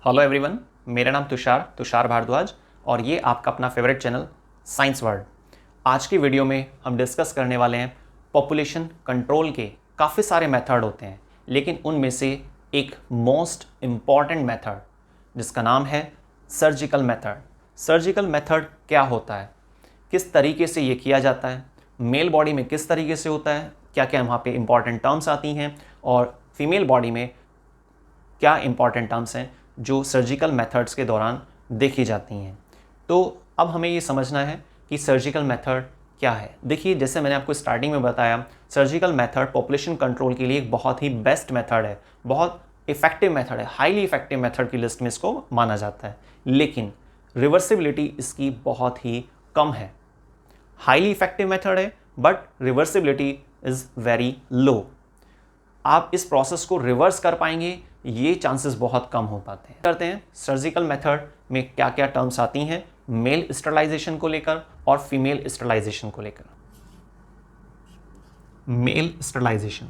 Hello everyone, मेरा नाम तुषार भारद्वाज और ये आपका अपना फेवरेट चैनल साइंस वर्ल्ड। आज की वीडियो में हम डिस्कस करने वाले हैं पॉपुलेशन कंट्रोल के काफ़ी सारे मेथड होते हैं, लेकिन उनमें से एक मोस्ट इम्पॉर्टेंट मेथड जिसका नाम है सर्जिकल मेथड। सर्जिकल मेथड क्या होता है, किस तरीके से ये किया जाता है, मेल बॉडी में किस तरीके से होता है, क्या क्या वहाँ पे इम्पॉर्टेंट टर्म्स आती हैं और फीमेल बॉडी में क्या इंपॉर्टेंट टर्म्स हैं जो सर्जिकल मेथड्स के दौरान देखी जाती हैं। तो अब हमें ये समझना है कि सर्जिकल मेथड क्या है। देखिए, जैसे मैंने आपको स्टार्टिंग में बताया, सर्जिकल मेथड पॉपुलेशन कंट्रोल के लिए एक बहुत ही बेस्ट मेथड है, बहुत इफेक्टिव मेथड है, हाईली इफेक्टिव मेथड की लिस्ट में इसको माना जाता है। लेकिन रिवर्सिबिलिटी इसकी बहुत ही कम है। हाईली इफेक्टिव मेथड है but reversibility is very low. आप इस प्रोसेस को रिवर्स कर पाएंगे, ये चांसेस बहुत कम हो पाते हैं। करते हैं सर्जिकल मेथड में क्या क्या टर्म्स आती हैं मेल स्टरलाइजेशन को लेकर और फीमेल स्टरलाइजेशन को लेकर। मेल स्टरलाइजेशन,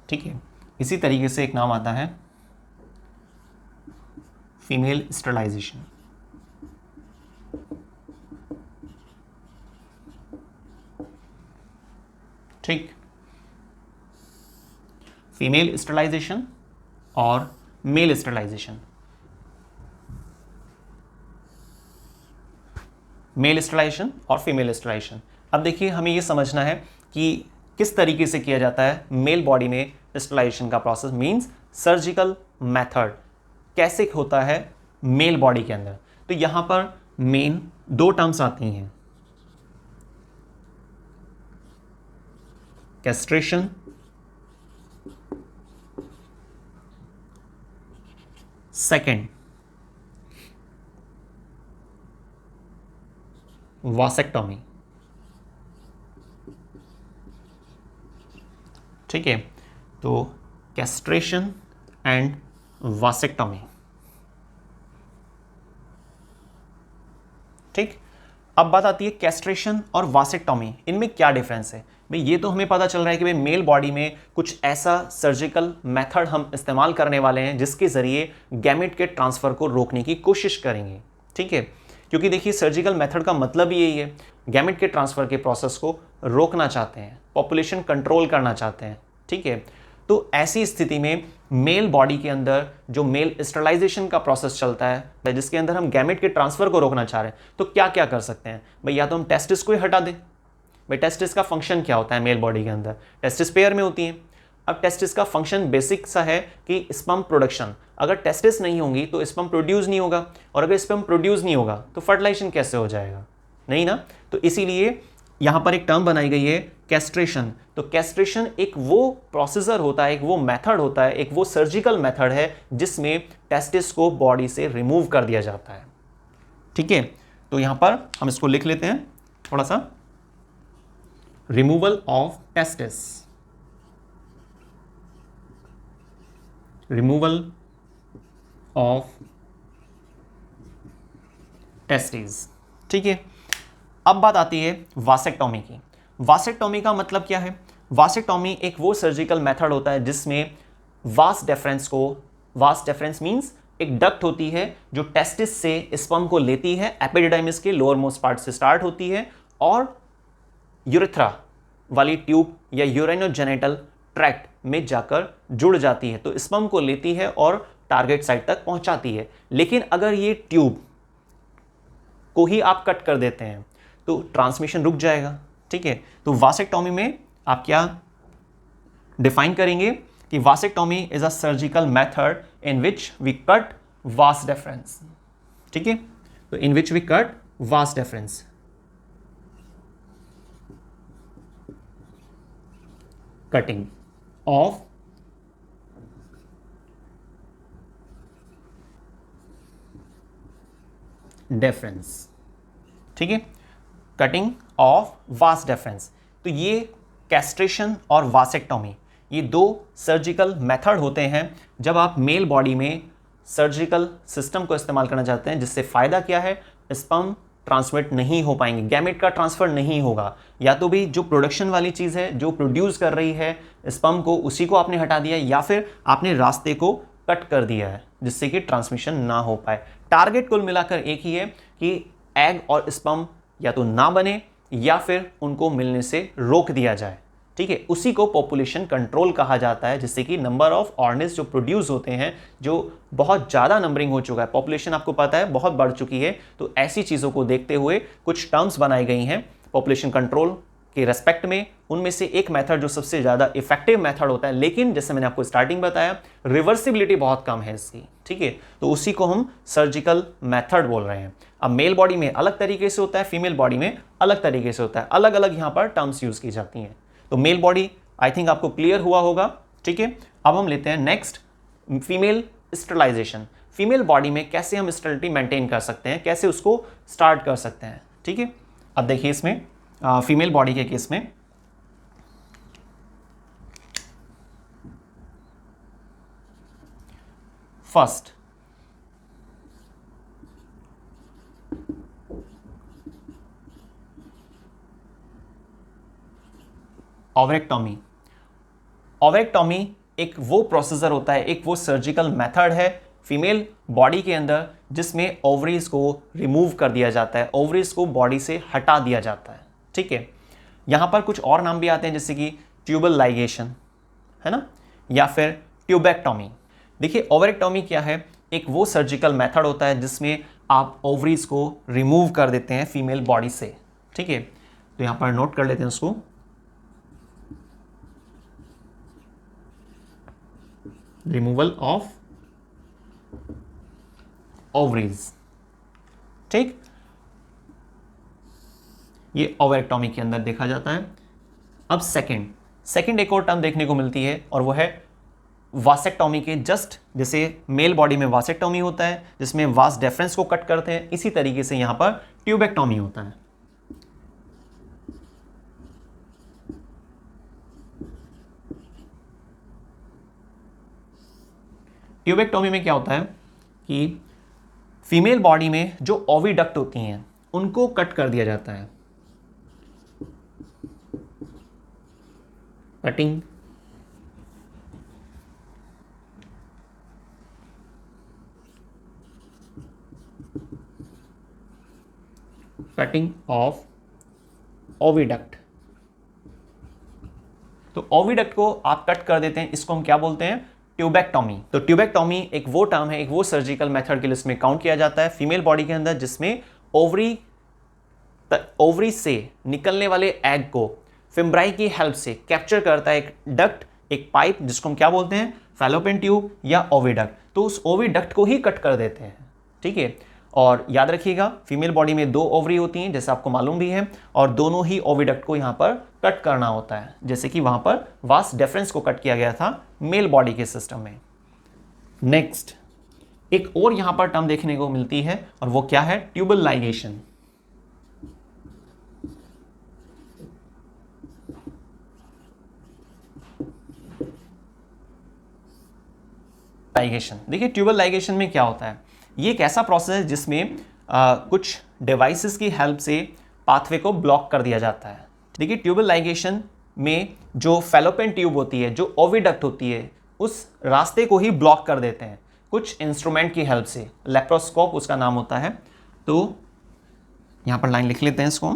ठीक है। इसी तरीके से एक नाम आता है फीमेल स्टरलाइजेशन। ठीक, फीमेल स्टरलाइजेशन और मेल स्टरलाइजेशन। मेल स्टरलाइजेशन और फीमेल स्टरलाइजेशन। अब देखिए, हमें यह समझना है कि किस तरीके से किया जाता है मेल बॉडी में स्टरलाइजेशन का प्रोसेस, मींस सर्जिकल मेथड कैसे होता है मेल बॉडी के अंदर। तो यहां पर मेन दो टर्म्स आती हैं, कैस्ट्रेशन सेकेंड वासेक्टोमी। ठीक है, तो कैस्ट्रेशन एंड वासेक्टोमी। ठीक, अब बात आती है कैस्ट्रेशन और वासेक्टोमी, इनमें क्या डिफरेंस है। भाई, ये तो हमें पता चल रहा है कि भाई मेल बॉडी में कुछ ऐसा सर्जिकल मेथड हम इस्तेमाल करने वाले हैं जिसके ज़रिए गैमेट के ट्रांसफ़र को रोकने की कोशिश करेंगे। ठीक है, क्योंकि देखिए सर्जिकल मेथड का मतलब ही यही है, गैमेट के ट्रांसफ़र के प्रोसेस को रोकना चाहते हैं, पॉपुलेशन कंट्रोल करना चाहते हैं। ठीक है, तो ऐसी स्थिति में मेल बॉडी के अंदर जो मेल स्टरलाइजेशन का प्रोसेस चलता है, जिसके अंदर हम गैमेट के ट्रांसफ़र को रोकना चाह रहे हैं, तो क्या क्या कर सकते हैं भाई। या तो हम टेस्टिस को ही हटा दें। भाई, टेस्टिस का फंक्शन क्या होता है मेल बॉडी के अंदर, टेस्टिस पेयर में होती है। अब टेस्टिस का फंक्शन बेसिक सा है कि स्पर्म प्रोडक्शन, अगर टेस्टिस नहीं होंगी तो स्पर्म प्रोड्यूस नहीं होगा, और अगर स्पर्म प्रोड्यूस नहीं होगा तो फर्टिलाइजेशन कैसे हो जाएगा, नहीं ना। तो इसीलिए यहां पर एक टर्म बनाई गई है कैस्ट्रेशन। तो कैस्ट्रेशन एक वो प्रोसीजर होता है, एक वो मेथड होता है, एक वो सर्जिकल मेथड है जिसमें टेस्टिस को बॉडी से रिमूव कर दिया जाता है। ठीक है, तो यहां पर हम इसको लिख लेते हैं थोड़ा सा, removal of testis, removal of testis. ठीक है, अब बात आती है वासेक्टोमी की। वासेक्टोमी का मतलब क्या है। वासेक्टोमी एक वो सर्जिकल मेथड होता है जिसमें वास डेफरेंस को, वास डेफरेंस मींस एक डक्ट होती है जो टेस्टिस से स्पर्म को लेती है, एपिडिडाइमिस के लोअर मोस्ट पार्ट से स्टार्ट होती है और यूरेथ्रा वाली ट्यूब या यूरेनोजेनिटल ट्रैक्ट में जाकर जुड़ जाती है, तो स्पर्म को लेती है और टारगेट साइट तक पहुंचाती है। लेकिन अगर ये ट्यूब को ही आप कट कर देते हैं तो ट्रांसमिशन रुक जाएगा। ठीक है, तो वासेक्टोमी में आप क्या डिफाइन करेंगे कि vasectomy is a surgical method in which we cut vas deferens. ठीक है, तो in which we cut vas deferens, cutting of deferens. ठीक है, कटिंग ऑफ वास डिफरेंस। तो ये कैस्ट्रेशन और वासेक्टोमी, ये दो सर्जिकल मेथड होते हैं जब आप मेल बॉडी में सर्जिकल सिस्टम को इस्तेमाल करना चाहते हैं, जिससे फायदा क्या है, स्पर्म ट्रांसमिट नहीं हो पाएंगे, गैमेट का ट्रांसफर नहीं होगा। या तो भी जो प्रोडक्शन वाली चीज़ है जो प्रोड्यूस कर रही है स्पर्म को, उसी को आपने हटा दिया, या फिर आपने रास्ते को कट कर दिया है जिससे कि ट्रांसमिशन ना हो पाए। टारगेट कुल मिलाकर एक ही है कि एग और स्पर्म या तो ना बने या फिर उनको मिलने से रोक दिया जाए। ठीक है, उसी को पॉपुलेशन कंट्रोल कहा जाता है, जिससे कि नंबर ऑफ ऑर्गेनिज्म जो प्रोड्यूस होते हैं, जो बहुत ज़्यादा नंबरिंग हो चुका है, पॉपुलेशन आपको पता है बहुत बढ़ चुकी है, तो ऐसी चीज़ों को देखते हुए कुछ टर्म्स बनाई गई हैं पॉपुलेशन कंट्रोल के रेस्पेक्ट में। उनमें से एक मेथड जो सबसे ज़्यादा इफेक्टिव मेथड होता है, लेकिन जैसे मैंने आपको स्टार्टिंग बताया रिवर्सिबिलिटी बहुत कम है इसकी। ठीक है, तो उसी को हम सर्जिकल मेथड बोल रहे हैं। अब मेल बॉडी में अलग तरीके से होता है, फीमेल बॉडी में अलग तरीके से होता है, अलग अलग यहाँ पर टर्म्स यूज़ की जाती हैं। तो मेल बॉडी आई थिंक आपको क्लियर हुआ होगा। ठीक है, अब हम लेते हैं next, female sterilisation. Female body में कैसे हम स्टेरिलिटी मेंटेन कर सकते हैं, कैसे उसको स्टार्ट कर सकते हैं। ठीक है, अब देखिए इसमें फीमेल बॉडी के केस में फर्स्ट ओवेक्टॉमी। ओवेक्टॉमी एक वो प्रोसीजर होता है, एक वो सर्जिकल मेथड है फीमेल बॉडी के अंदर जिसमें ओवरीज को रिमूव कर दिया जाता है, ओवरीज को बॉडी से हटा दिया जाता है। ठीक है, यहाँ पर कुछ और नाम भी आते हैं जैसे कि ट्यूबल लाइगेशन, है ना, या फिर ट्यूबेक्टॉमी। देखिए ओवेक्टॉमी क्या है, एक वो सर्जिकल मेथड होता है जिसमें आप ओवरीज को रिमूव कर देते हैं फीमेल बॉडी से। ठीक है, तो यहाँ पर नोट कर लेते हैं उसको, रिमूवल ऑफ ओवरीज। ठीक, ये ओवेक्टॉमी के अंदर देखा जाता है। अब सेकंड एक और टर्म देखने को मिलती है और वो है वासेक्टॉमी के जस्ट जैसे मेल बॉडी में वासेक्टॉमी होता है जिसमें वास डेफरेंस को कट करते हैं, इसी तरीके से यहां पर ट्यूबेक्टॉमी होता है। ट्यूबेक्टॉमी में क्या होता है कि फीमेल बॉडी में जो ओविडक्ट होती हैं उनको कट कर दिया जाता है, कटिंग ऑफ ओविडक्ट। तो ओविडक्ट को आप कट कर देते हैं, इसको हम क्या बोलते हैं, ट्यूबेक्टॉमी। तो ट्यूबेक्टॉमी एक वो टर्म है, एक वो सर्जिकल मेथड के लिस्ट में काउंट किया जाता है फीमेल बॉडी के अंदर जिसमें ओवरी से निकलने वाले एग को फिम्ब्राई की हेल्प से कैप्चर करता है एक डक्ट, एक पाइप, जिसको हम क्या बोलते हैं, फैलोपियन ट्यूब या ओविडक्ट। तो उस ओविडक्ट को ही कट कर देते हैं। ठीक है, और याद रखिएगा फीमेल बॉडी में 2 ओवरी होती हैं जैसे आपको मालूम भी है, और दोनों ही ओविडक्ट को यहाँ पर कट करना होता है, जैसे कि वहाँ पर वास डेफरेंस को कट किया गया था मेल बॉडी के सिस्टम में। नेक्स्ट एक और यहाँ पर टर्म देखने को मिलती है और वो क्या है, ट्यूबल लाइगेशन। देखिए ट्यूबल लाइगेशन में क्या होता है, ये एक ऐसा प्रोसेस है जिसमें कुछ डिवाइसेस की हेल्प से पाथवे को ब्लॉक कर दिया जाता है। देखिए ट्यूबल लाइगेशन में जो फैलोपियन ट्यूब होती है, जो ओविडक्ट होती है, उस रास्ते को ही ब्लॉक कर देते हैं कुछ इंस्ट्रूमेंट की हेल्प से, लेप्रोस्कोप उसका नाम होता है। तो यहां पर लाइन लिख लेते हैं इसको,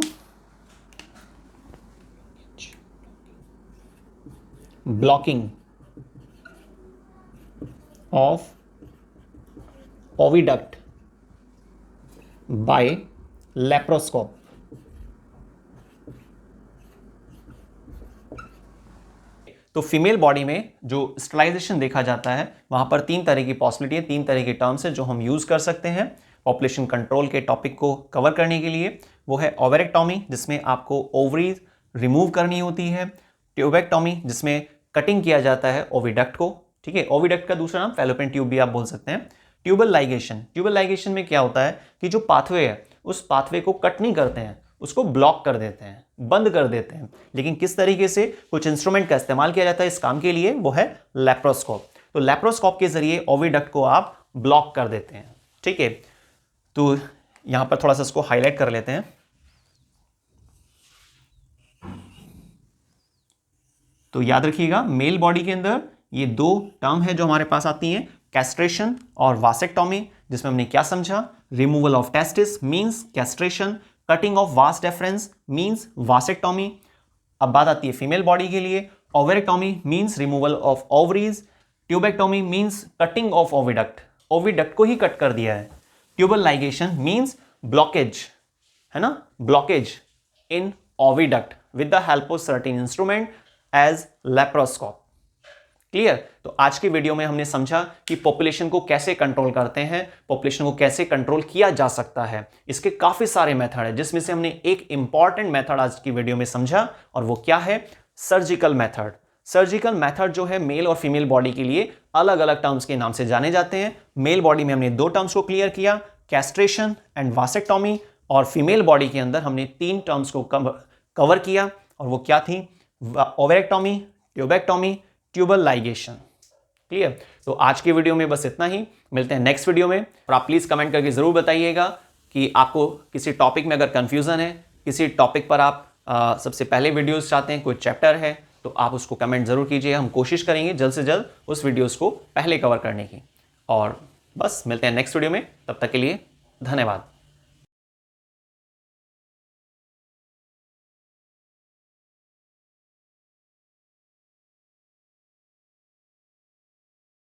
blocking of oviduct by laparoscope. तो फीमेल बॉडी में जो स्टरलाइजेशन देखा जाता है वहां पर 3 तरह की पॉसिबिलिटी है, 3 तरह के टर्म्स है जो हम यूज कर सकते हैं पॉपुलेशन कंट्रोल के टॉपिक को कवर करने के लिए। वो है ओवेक्टॉमी जिसमें आपको ओवरीज रिमूव करनी होती है, ट्यूबेक्टॉमी जिसमें कटिंग किया जाता है ओविडक्ट को। ठीक है, ओविडक्ट का दूसरा नाम फैलोपियन ट्यूब भी आप बोल सकते हैं। ट्यूबल लाइगेशन में क्या होता है कि जो पाथवे है उस पाथवे को कट नहीं करते हैं, उसको ब्लॉक कर देते हैं, बंद कर देते हैं। लेकिन किस तरीके से, कुछ इंस्ट्रूमेंट का इस्तेमाल किया जाता है इस काम के लिए, वो है लेप्रोस्कोप। तो लेप्रोस्कोप के जरिए ओविडक्ट को आप ब्लॉक कर देते हैं। ठीक है, तो यहां पर थोड़ा सा इसको हाईलाइट कर लेते हैं। तो याद रखिएगा, मेल बॉडी के अंदर ये दो टर्म है जो हमारे पास आती हैं, कैस्ट्रेशन और वासेक्टोमी, जिसमें हमने क्या समझा, removal of testis means castration, cutting of vas deferens means vasectomy. अब बात आती है फीमेल बॉडी के लिए, ovariectomy means removal of ovaries, tubectomy means cutting of oviduct, oviduct को ही कट कर दिया है, ट्यूबल लाइगेशन मींस ब्लॉकेज, है ना, blockage in oviduct with the help of certain instrument as laparoscope. Clear. तो आज की वीडियो में हमने समझा कि पॉपुलेशन को कैसे कंट्रोल करते हैं, पॉपुलेशन को कैसे कंट्रोल किया जा सकता है। इसके काफी सारे मेथड हैं, जिसमें से हमने एक इंपॉर्टेंट मेथड आज की वीडियो में समझा, और वो क्या है, सर्जिकल मेथड। सर्जिकल मेथड जो है मेल और फीमेल बॉडी के लिए अलग अलग टर्म्स के नाम से जाने जाते हैं। मेल बॉडी में हमने दो टर्म्स को क्लियर किया, कैस्ट्रेशन एंड वासेक्टोमी, और फीमेल बॉडी के अंदर हमने तीन टर्म्स को कवर किया, और वो क्या थी, ओवेरेक्टोमी, ट्यूबेक्टोमी, ट्यूबल लाइगेशन। क्लियर। तो आज की वीडियो में बस इतना ही, मिलते हैं नेक्स्ट वीडियो में। और आप प्लीज कमेंट करके जरूर बताइएगा कि आपको किसी टॉपिक में अगर कंफ्यूजन है, किसी टॉपिक पर आप सबसे पहले वीडियोस चाहते हैं, कोई चैप्टर है, तो आप उसको कमेंट जरूर कीजिए। हम कोशिश करेंगे जल्द से जल्द उस वीडियोस को पहले कवर करने की। और बस मिलते हैं नेक्स्ट वीडियो में, तब तक के लिए धन्यवाद।